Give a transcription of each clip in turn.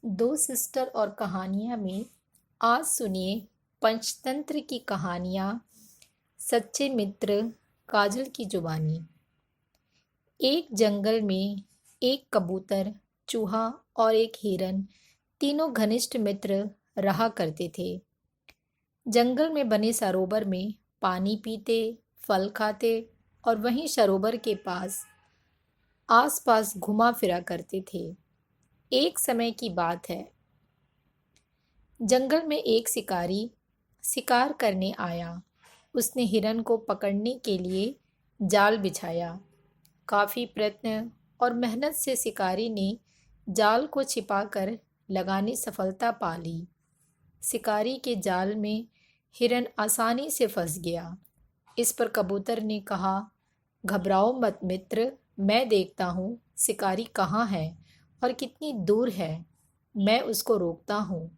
दो सिस्टर और कहानियाँ में आज सुनिए पंचतंत्र की कहानियाँ। सच्चे मित्र काजल की जुबानी। एक जंगल में एक कबूतर, चूहा और एक हिरन तीनों घनिष्ठ मित्र रहा करते थे। जंगल में बने सरोवर में पानी पीते, फल खाते और वहीं सरोवर के पास आसपास घुमा फिरा करते थे। एक समय की बात है, जंगल में एक शिकारी शिकार करने आया। उसने हिरन को पकड़ने के लिए जाल बिछाया। काफ़ी प्रयत्न और मेहनत से शिकारी ने जाल को छिपाकर लगाने सफलता पा ली। शिकारी के जाल में हिरन आसानी से फंस गया। इस पर कबूतर ने कहा, घबराओ मत मित्र, मैं देखता हूँ शिकारी कहाँ है और कितनी दूर है। मैं उसको रोकता हूँ।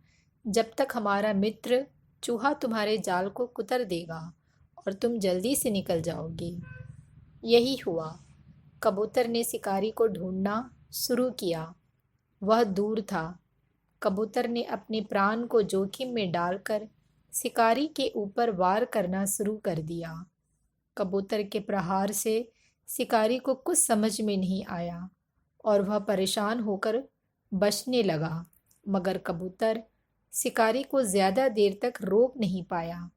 जब तक हमारा मित्र चूहा तुम्हारे जाल को कुतर देगा और तुम जल्दी से निकल जाओगे। यही हुआ। कबूतर ने शिकारी को ढूंढना शुरू किया। वह दूर था। कबूतर ने अपने प्राण को जोखिम में डालकर शिकारी के ऊपर वार करना शुरू कर दिया। कबूतर के प्रहार से शिकारी को कुछ समझ में नहीं आया और वह परेशान होकर बचने लगा, मगर कबूतर शिकारी को ज़्यादा देर तक रोक नहीं पाया।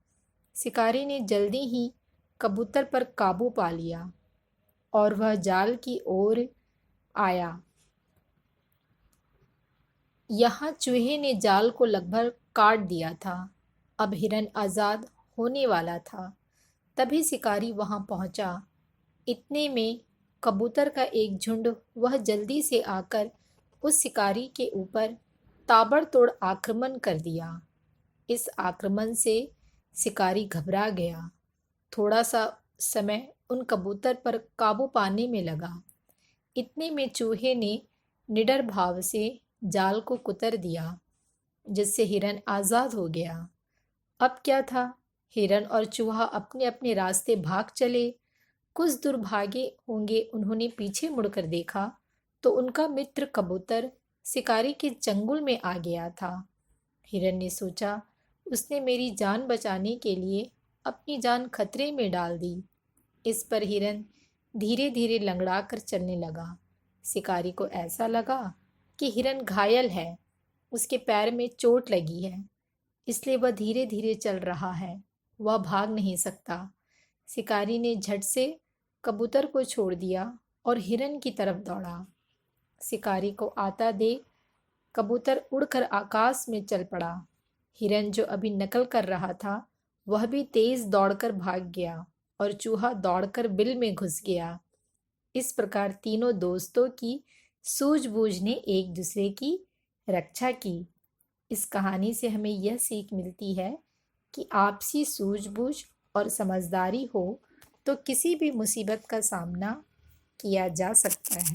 शिकारी ने जल्दी ही कबूतर पर काबू पा लिया और वह जाल की ओर आया। यहाँ चूहे ने जाल को लगभग काट दिया था। अब हिरन आज़ाद होने वाला था। तभी शिकारी वहाँ पहुँचा। इतने में कबूतर का एक झुंड वह जल्दी से आकर उस शिकारी के ऊपर ताबड़तोड़ आक्रमण कर दिया। इस आक्रमण से शिकारी घबरा गया। थोड़ा सा समय उन कबूतर पर काबू पाने में लगा। इतने में चूहे ने निडर भाव से जाल को कुतर दिया, जिससे हिरन आज़ाद हो गया। अब क्या था, हिरन और चूहा अपने अपने रास्ते भाग चले। कुछ दूर भागे होंगे, उन्होंने पीछे मुड़कर देखा तो उनका मित्र कबूतर शिकारी के चंगुल में आ गया था। हिरन ने सोचा, उसने मेरी जान बचाने के लिए अपनी जान खतरे में डाल दी। इस पर हिरन धीरे धीरे लंगड़ा कर चलने लगा। शिकारी को ऐसा लगा कि हिरन घायल है, उसके पैर में चोट लगी है, इसलिए वह धीरे धीरे चल रहा है, वह भाग नहीं सकता। शिकारी ने झट से कबूतर को छोड़ दिया और हिरन की तरफ दौड़ा। शिकारी को आता देख कबूतर उड़कर आकाश में चल पड़ा। हिरन जो अभी नकल कर रहा था, वह भी तेज दौड़कर भाग गया और चूहा दौड़कर बिल में घुस गया। इस प्रकार तीनों दोस्तों की सूझबूझ ने एक दूसरे की रक्षा की। इस कहानी से हमें यह सीख मिलती है कि आपसी सूझबूझ और समझदारी हो तो किसी भी मुसीबत का सामना किया जा सकता है।